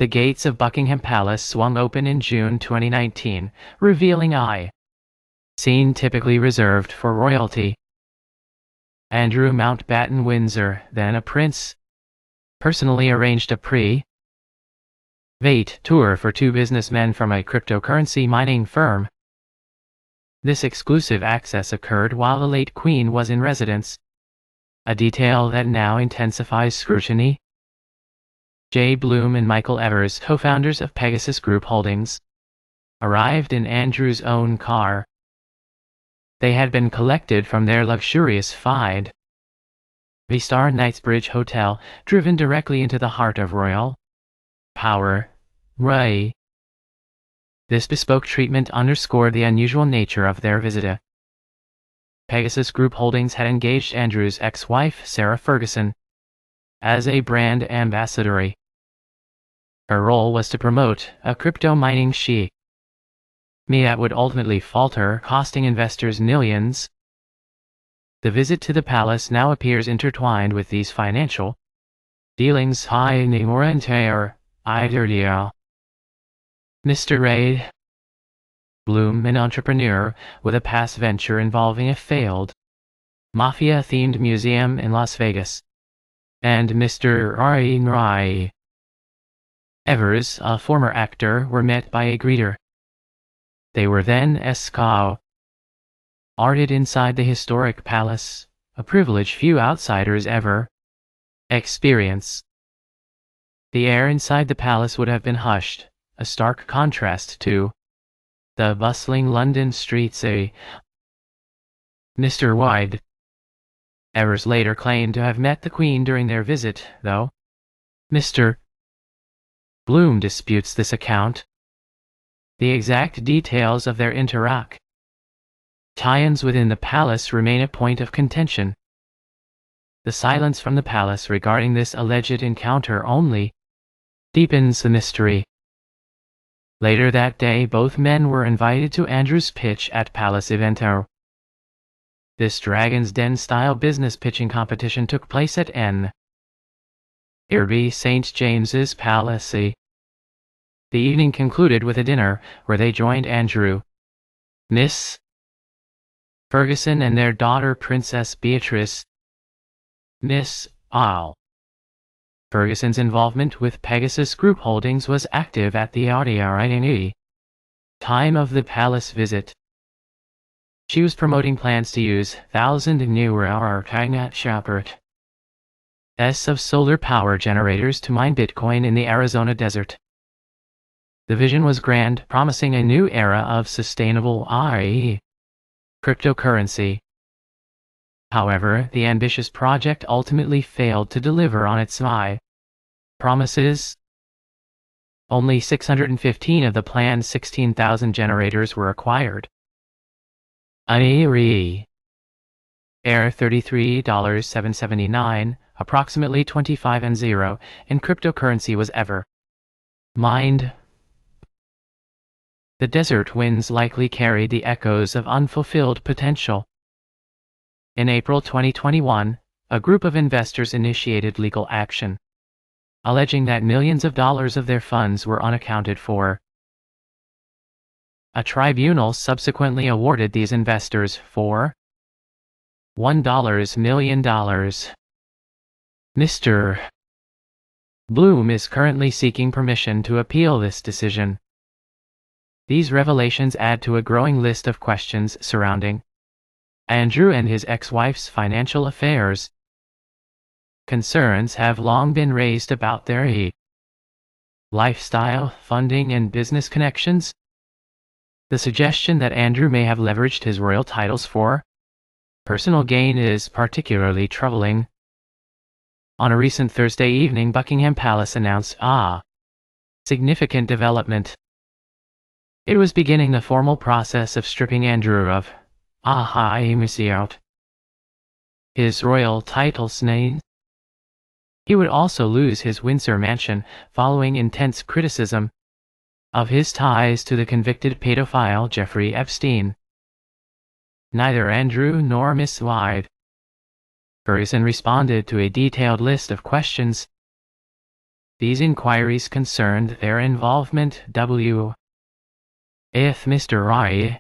The gates of Buckingham Palace swung open in June 2019, revealing a scene typically reserved for royalty. Andrew Mountbatten Windsor, then a prince, personally arranged a private tour for two businessmen from a cryptocurrency mining firm. This exclusive access occurred while the late Queen was in residence, a detail that now intensifies scrutiny. Jay Bloom and Michael Evers, co-founders of Pegasus Group Holdings, arrived in Andrew's own car. They had been collected from their luxurious five-star Knightsbridge Hotel, driven directly into the heart of royal power. This bespoke treatment underscored the unusual nature of their visit. Pegasus Group Holdings had engaged Andrew's ex-wife, Sarah Ferguson, as a brand ambassador. Her role was to promote a crypto mining scheme that would ultimately falter, costing investors millions. The visit to the palace now appears intertwined with these financial dealings. Mr. Ray Bloom, an entrepreneur with a past venture involving a failed mafia-themed museum in Las Vegas, and Mr. Ray Evers, a former actor, were met by a greeter. They were then escorted inside the historic palace, a privilege few outsiders ever experience. The air inside the palace would have been hushed, a stark contrast to the bustling London streets. Mr. Wyde Evers later claimed to have met the Queen during their visit, though Mr. Bloom disputes this account. The exact details of their interaction tie-ins within the palace remain a point of contention. The silence from the palace regarding this alleged encounter only deepens the mystery. Later that day, both men were invited to Andrew's pitch at Palace Evento. This Dragon's Den-style business pitching competition took place at Nearby St. James's Palace. The evening concluded with a dinner, where they joined Andrew, Miss Ferguson and their daughter Princess Beatrice. Miss Ferguson's involvement with Pegasus Group Holdings was active at the time of the palace visit. She was promoting plans to use thousands of new of solar power generators to mine Bitcoin in the Arizona desert. The vision was grand, promising a new era of sustainable cryptocurrency. However, the ambitious project ultimately failed to deliver on its promises. Only 615 of the planned 16,000 generators were acquired. Air $33.779, approximately 25 in cryptocurrency was ever mined. The desert winds likely carried the echoes of unfulfilled potential. In April 2021, a group of investors initiated legal action, alleging that millions of dollars of their funds were unaccounted for. A tribunal subsequently awarded these investors $1 million. Mr. Bloom is currently seeking permission to appeal this decision. These revelations add to a growing list of questions surrounding Andrew and his ex-wife's financial affairs. Concerns have long been raised about their lifestyle, funding, and business connections. The suggestion that Andrew may have leveraged his royal titles for personal gain is particularly troubling. On a recent Thursday evening, Buckingham Palace announced a significant development. It was beginning the formal process of stripping Andrew of his royal titles name. He would also lose his Windsor mansion, following intense criticism of his ties to the convicted pedophile Jeffrey Epstein. Neither Andrew nor Miss Ferguson responded to a detailed list of questions. These inquiries concerned their involvement with Mr. Roy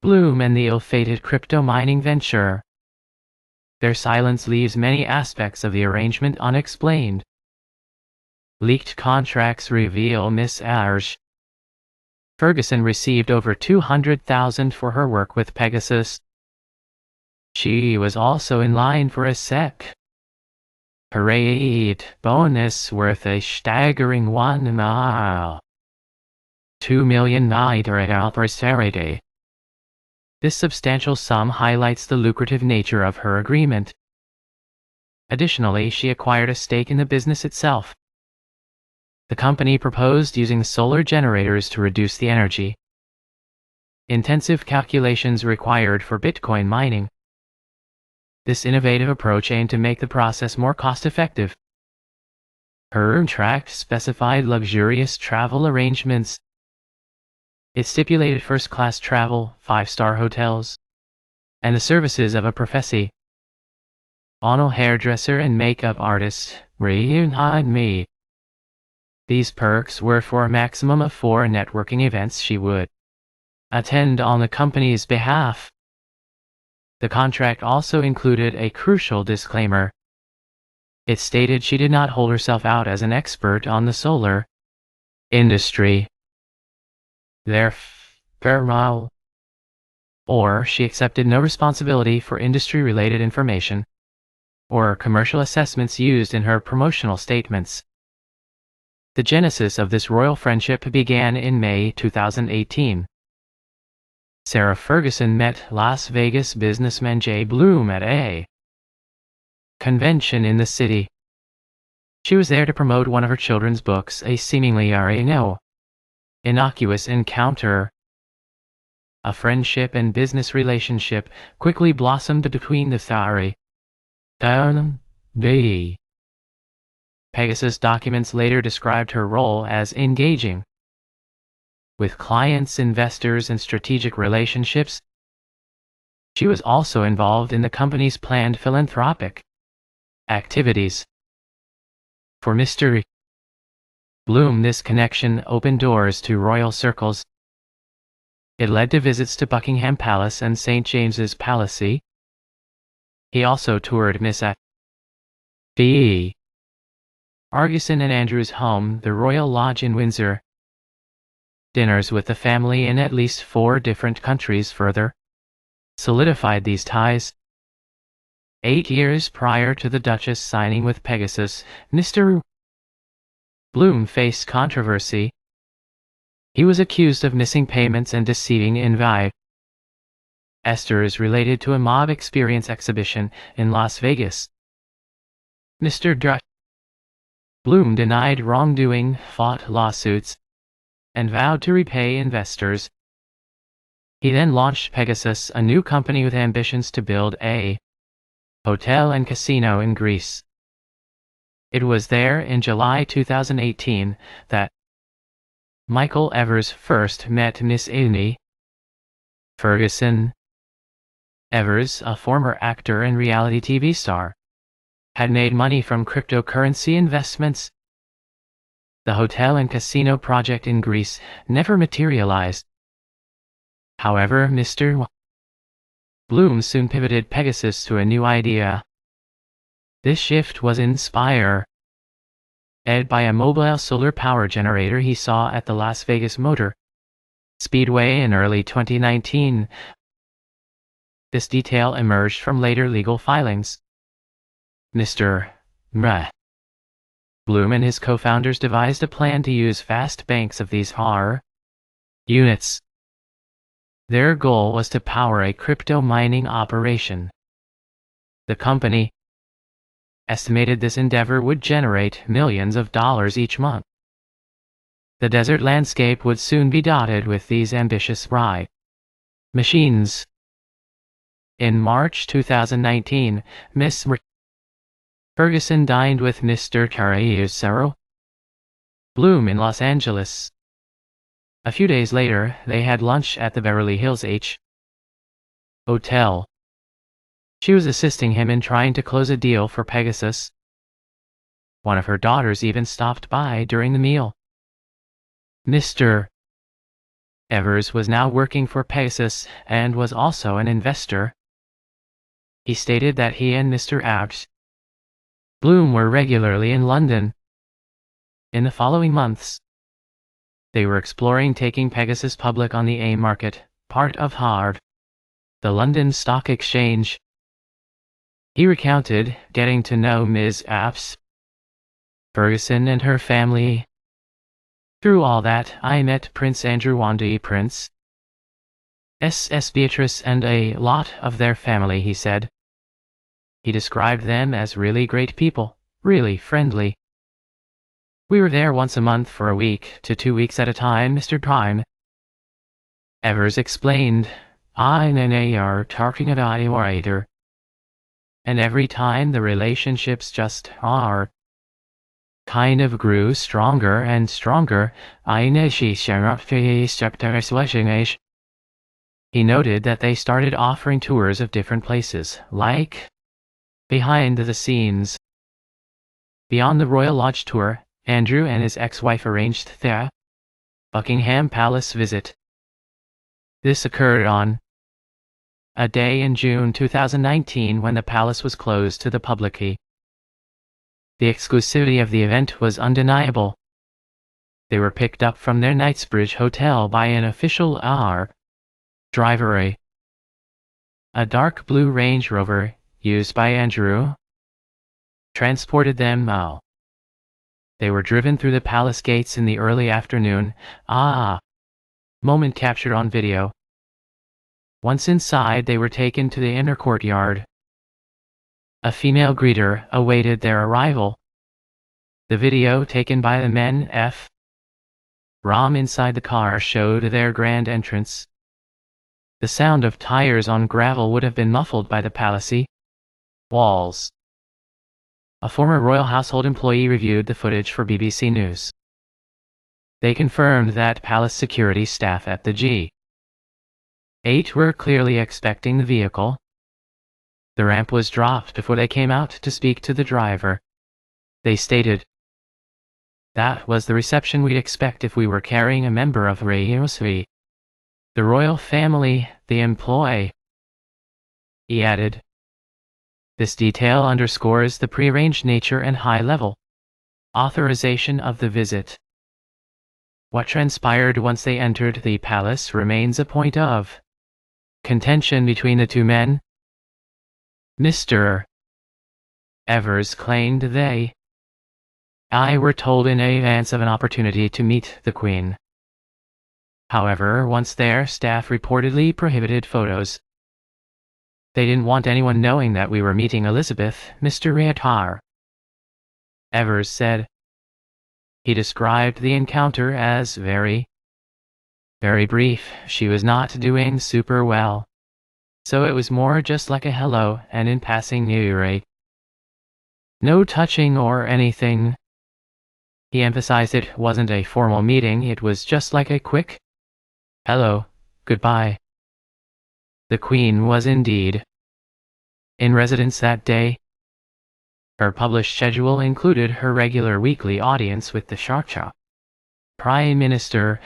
Bloom and the ill-fated crypto mining venture. Their silence leaves many aspects of the arrangement unexplained. Leaked contracts reveal Miss Ferguson received over $200,000 for her work with Pegasus. She was also in line for a SEC parade bonus worth a staggering $1.2 million per Saturday. This substantial sum highlights the lucrative nature of her agreement. Additionally, she acquired a stake in the business itself. The company proposed using solar generators to reduce the energy intensive calculations required for Bitcoin mining. This innovative approach aimed to make the process more cost-effective. Her contract specified luxurious travel arrangements. It stipulated first-class travel, 5-star hotels, and the services of a professional hairdresser and makeup artist. Me. These perks were for a maximum of 4 networking events she would attend on the company's behalf. The contract also included a crucial disclaimer. It stated she did not hold herself out as an expert on the solar industry. Therefore, or she accepted no responsibility for industry-related information or commercial assessments used in her promotional statements. The genesis of this royal friendship began in May 2018. Sarah Ferguson met Las Vegas businessman Jay Bloom at a convention in the city. She was there to promote one of her children's books, a seemingly innocuous encounter. A friendship and business relationship quickly blossomed between the three. Pegasus documents later described her role as engaging with clients, investors, and strategic relationships. She was also involved in the company's planned philanthropic activities. For Mr. Bloom, this connection opened doors to royal circles. It led to visits to Buckingham Palace and St. James's Palace. He also toured Miss Ferguson and Andrew's home, the Royal Lodge in Windsor. Dinners with the family in at least 4 different countries further solidified these ties. 8 years prior to the Duchess signing with Pegasus, Mr. Bloom faced controversy. He was accused of missing payments and deceiving investors related to a mob experience exhibition in Las Vegas. Mr. Bloom denied wrongdoing, fought lawsuits, and vowed to repay investors. He then launched Pegasus, a new company with ambitions to build a hotel and casino in Greece. It was there in July 2018 that Michael Evers first met Miss Amy Ferguson. Evers, a former actor and reality TV star, had made money from cryptocurrency investments. The hotel and casino project in Greece never materialized. However, Mr. Bloom soon pivoted Pegasus to a new idea. This shift was inspired by a mobile solar power generator he saw at the Las Vegas Motor Speedway in early 2019. This detail emerged from later legal filings. Mr. Bloom and his co-founders devised a plan to use vast banks of these units. Their goal was to power a crypto mining operation. The company estimated this endeavor would generate millions of dollars each month. The desert landscape would soon be dotted with these ambitious machines. In March 2019, Miss Ferguson dined with Mr. Bloom in Los Angeles. A few days later, they had lunch at the Beverly Hills Hotel. She was assisting him in trying to close a deal for Pegasus. One of her daughters even stopped by during the meal. Mr. Evers was now working for Pegasus and was also an investor. He stated that he and Mr. Abs. Bloom were regularly in London. In the following months, they were exploring taking Pegasus public on the AIM market, part of HARD, the London Stock Exchange. He recounted getting to know Ms. Apps Ferguson and her family. Through all that, I met Prince Andrew Wandi, Prince S.S. Beatrice and a lot of their family, he said. He described them as really great people, really friendly. We were there once a month for a week to 2 weeks at a time, Mr. Prime. Evers explained, I and they are talking about it later. And every time the relationships just are kind of grew stronger and stronger. He noted that they started offering tours of different places, like behind the scenes. Beyond the Royal Lodge tour, Andrew and his ex-wife arranged the Buckingham Palace visit. This occurred on a day in June 2019 when the palace was closed to the public. The exclusivity of the event was undeniable. They were picked up from their Knightsbridge hotel by an official driver, a dark blue Range Rover, used by Andrew, transported them. They were driven through the palace gates in the early afternoon. Moment captured on video. Once inside, they were taken to the inner courtyard. A female greeter awaited their arrival. The video taken by the men F. Ram inside the car showed their grand entrance. The sound of tires on gravel would have been muffled by the palace walls. A former royal household employee reviewed the footage for BBC News. They confirmed that palace security staff at the G8 were clearly expecting the vehicle. The ramp was dropped before they came out to speak to the driver. They stated, that was the reception we'd expect if we were carrying a member of the royal family, the employee. He added, this detail underscores the prearranged nature and high-level authorization of the visit. What transpired once they entered the palace remains a point of contention between the two men. Mr. Evers claimed I were told in advance of an opportunity to meet the Queen. However, once there, staff reportedly prohibited photos. They didn't want anyone knowing that we were meeting Elizabeth, Mr. Riatar. Evers said. He described the encounter as very brief. She was not doing super well. So it was more just like a hello and in passing no touching or anything. He emphasized it wasn't a formal meeting, it was just like a quick hello, goodbye. The Queen was indeed in residence that day. Her published schedule included her regular weekly audience with the Sharjah Prime Minister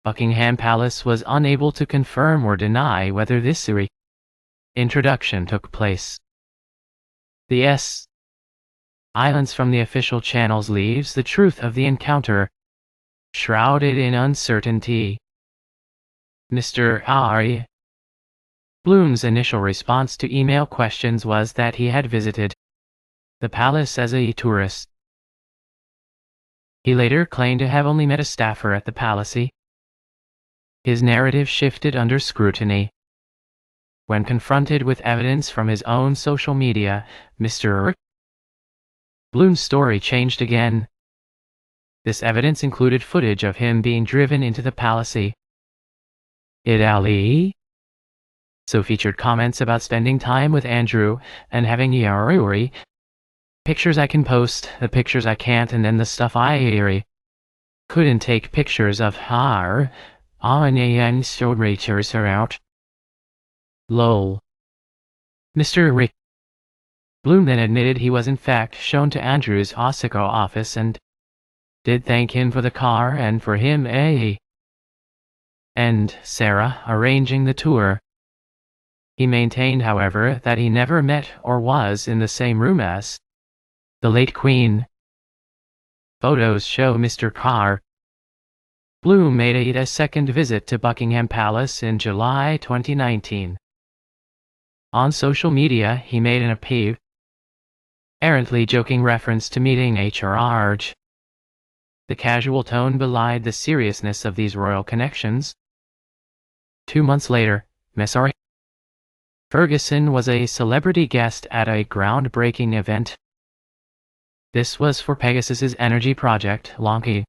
Buckingham Palace was unable to confirm or deny whether this introduction took place. The silence from the official channels leaves the truth of the encounter shrouded in uncertainty. Mr. Bloom's initial response to email questions was that he had visited the palace as a tourist. He later claimed to have only met a staffer at the palace. His narrative shifted under scrutiny. When confronted with evidence from his own social media, Mr. Bloom's story changed again. This evidence included footage of him being driven into the palace. It also featured comments about spending time with Andrew and having pictures I can post, the pictures I can't, and then the stuff I couldn't take pictures of her. And so raters are out. Lol. Mr. Bloom then admitted he was in fact shown to Andrew's Osaka office and did thank him for the car and for him and Sarah arranging the tour. He maintained, however, that he never met or was in the same room as the late Queen. Photos show Mr. Carr. Bloom made a second visit to Buckingham Palace in July 2019. On social media, he made an apparently joking reference to meeting HRH. The casual tone belied the seriousness of these royal connections. 2 months later, Miss R. Ferguson was a celebrity guest at a groundbreaking event. This was for Pegasus's energy project, Lonki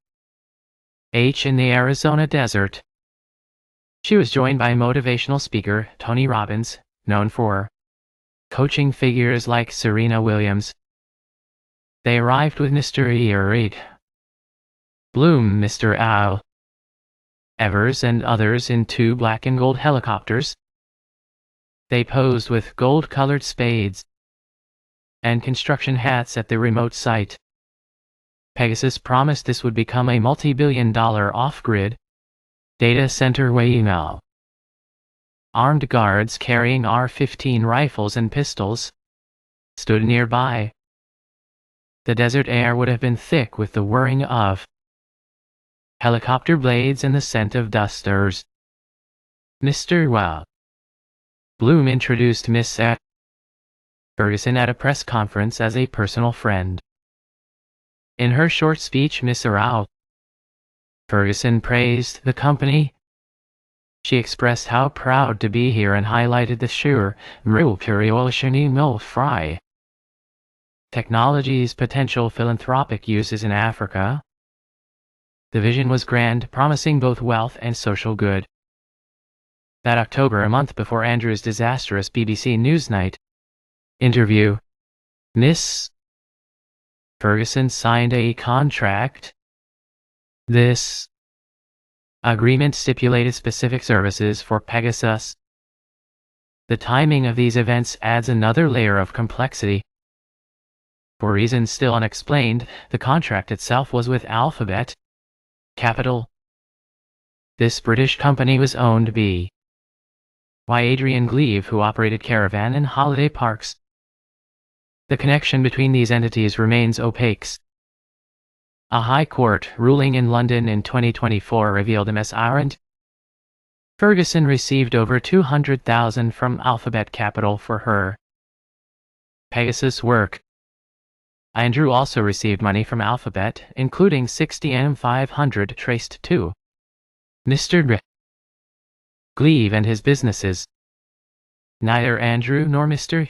H in the Arizona desert. She was joined by motivational speaker Tony Robbins, known for coaching figures like Serena Williams. They arrived with Mr. Reid, Bloom, Mr. Al Evers, and others in 2 black and gold helicopters. They posed with gold-colored spades and construction hats at the remote site. Pegasus promised this would become a multi-billion-dollar off-grid data center Waymo. Armed guards carrying AR-15 rifles and pistols stood nearby. The desert air would have been thick with the whirring of helicopter blades and the scent of dusters. Mr. Bloom introduced Miss Ferguson at a press conference as a personal friend. In her short speech, Miss Ferguson praised the company. She expressed how proud to be here and highlighted the sheer fry technology's potential philanthropic uses in Africa. The vision was grand, promising both wealth and social good. That October, a month before Andrew's disastrous BBC Newsnight interview, Miss Ferguson signed a contract. This agreement stipulated specific services for Pegasus. The timing of these events adds another layer of complexity. For reasons still unexplained, the contract itself was with Alphabet Capital. This British company was owned by Adrian Gleave, who operated caravan and holiday parks. The connection between these entities remains opaque. A High Court ruling in London in 2024 revealed Ms. Ferguson received over $200,000 from Alphabet Capital for her Pegasus work. Andrew also received money from Alphabet, including $60,500 traced to Mr. Gleave and his businesses. Neither Andrew nor Mr.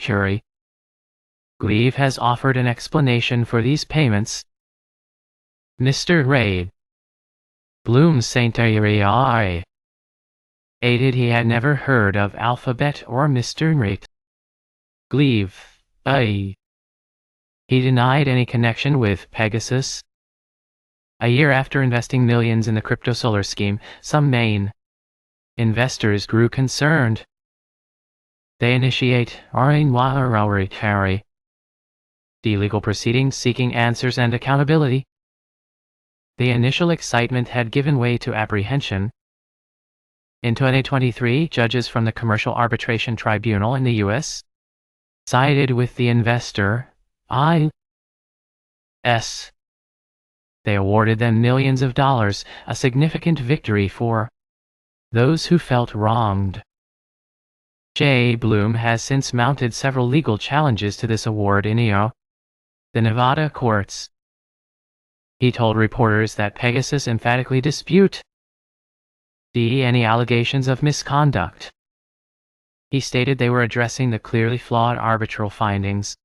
Gleave has offered an explanation for these payments. Mr. Ray Bloom Saint-Ariel aided he had never heard of Alphabet or Mr. Gleave. He denied any connection with Pegasus. A year after investing millions in the crypto solar scheme, some main investors grew concerned. They initiate legal proceedings seeking answers and accountability. The initial excitement had given way to apprehension. In 2023, judges from the Commercial Arbitration Tribunal in the U.S. sided with the investor, They awarded them millions of dollars, a significant victory for those who felt wronged. J. Bloom has since mounted several legal challenges to this award in the Nevada courts. He told reporters that Pegasus emphatically dispute any allegations of misconduct. He stated they were addressing the clearly flawed arbitral findings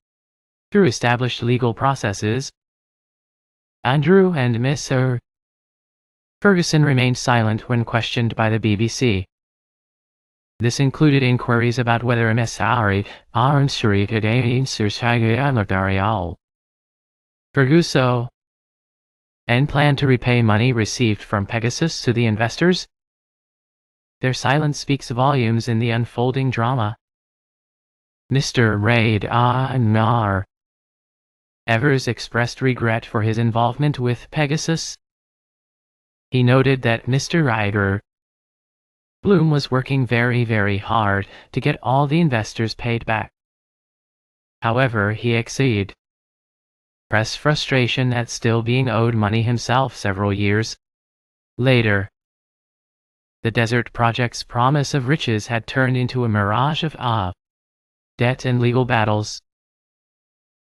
through established legal processes. Andrew and Miss Ferguson remained silent when questioned by the BBC. This included inquiries about whether Ms. Ferguson and planned to repay money received from Pegasus to the investors. Their silence speaks volumes in the unfolding drama. Mr. Raid Mar Evers expressed regret for his involvement with Pegasus. He noted that Mr. Ryder Bloom was working very hard to get all the investors paid back. However, he expressed frustration at still being owed money himself several years later. The Desert Project's promise of riches had turned into a mirage of debt and legal battles.